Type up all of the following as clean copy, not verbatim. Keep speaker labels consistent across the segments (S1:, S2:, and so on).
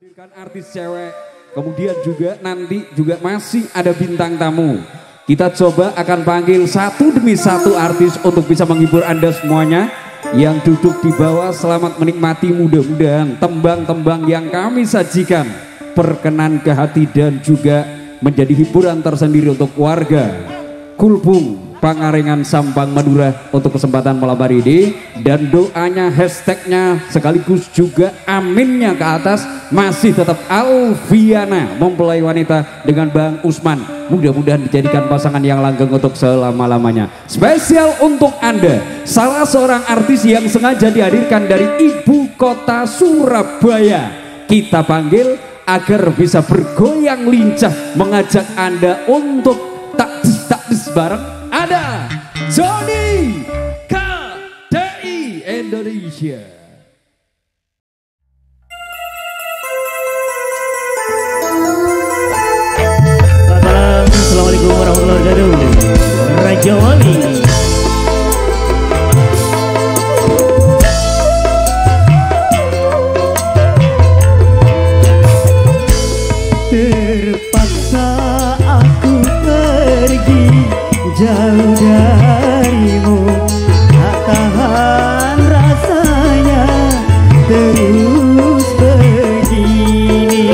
S1: Hadirkan artis cewek, kemudian juga nanti juga masih ada bintang tamu. Kita coba akan panggil satu demi satu artis untuk bisa menghibur Anda semuanya yang duduk di bawah. Selamat menikmati, mudah-mudahan tembang-tembang yang kami sajikan berkenan ke hati dan juga menjadi hiburan tersendiri untuk warga Kulbung Pangarengan Sampang Madura untuk kesempatan malam hari ini. Dan doanya, hashtagnya sekaligus juga aminnya ke atas masih tetap Alfiana mempelai wanita dengan Bang Usman. Mudah-mudahan dijadikan pasangan yang langgeng untuk selama-lamanya. Spesial untuk Anda, salah seorang artis yang sengaja dihadirkan dari ibu kota Surabaya. Kita panggil agar bisa bergoyang lincah mengajak Anda untuk taktis bareng. Ada Joni KDI Indonesia.
S2: Assalamualaikum warahmatullahi wabarakatuh. Raja Wali. Terpaksa aku pergi jauh darimu, tak tahan rasanya terus begini.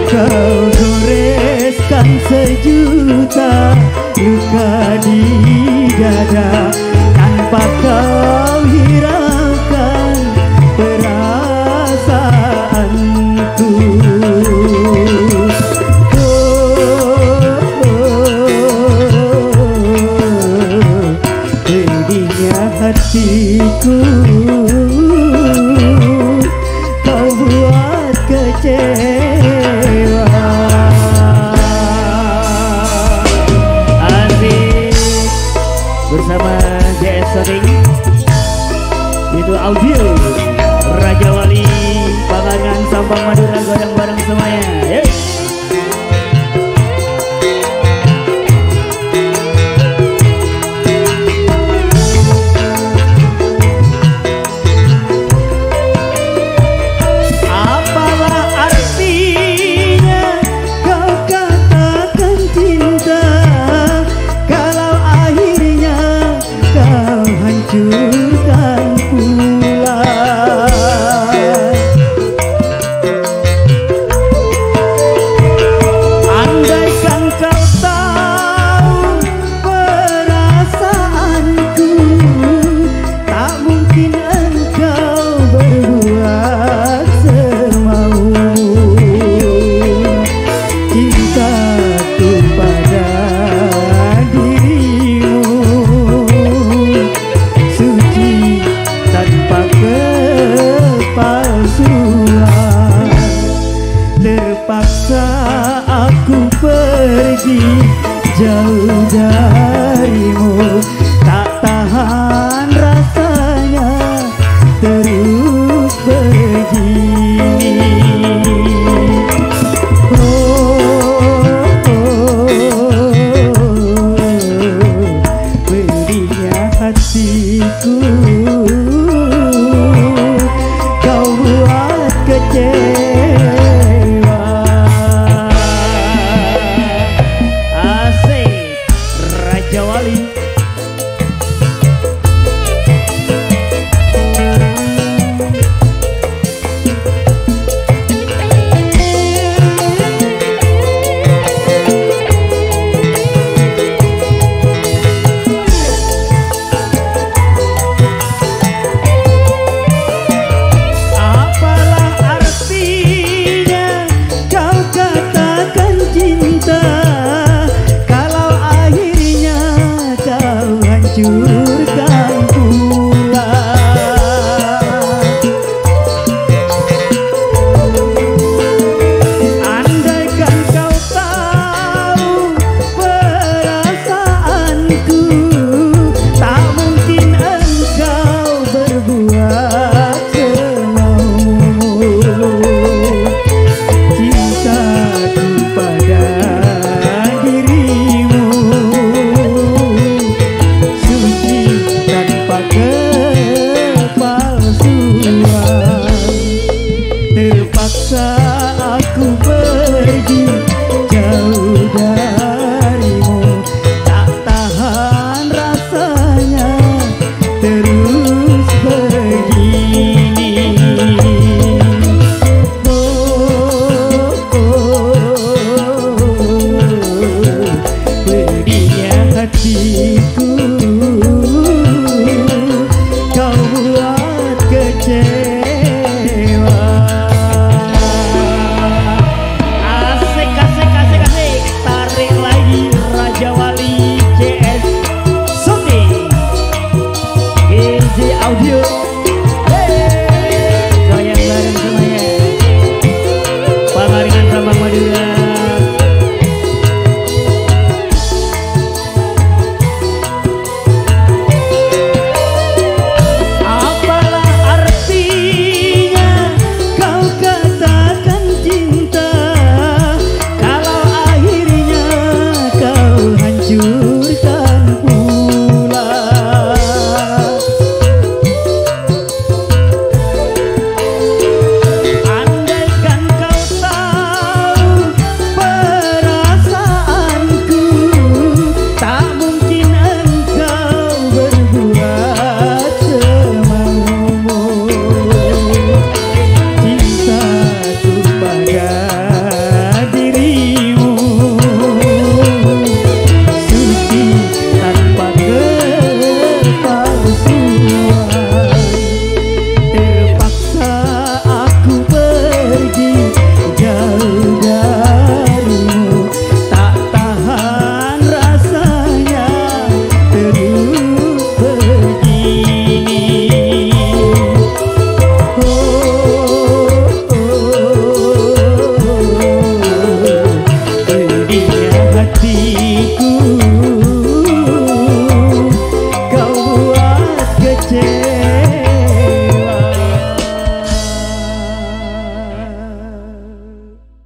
S2: Kau goreskan sejuta luka di dada tanpa kau hiraukan perasaanku. Pedihnya hatiku kau buat kecewa. Asik bersama JS Sounding itu audio Raja Wali Pangarengan Sampang Madura, godang bareng semuanya. Yuk. Hancurkan pula. Andaikan kau tahu perasaanku, tak mungkin engkau berbuat semaumu. Cintaku pada terpaksa aku pergi jauh darimu, tak tahan rasanya terus begini. Pedihnya hatiku kau buat kecewa. Raja Wali. Apalah artinya kau katakan cinta kalau akhirnya kau hancurkan pula. Andaikan kau tahu perasaanku, tak mungkin engkau berbuat semaumu. Cintaku pada dirimu suci tanpa audio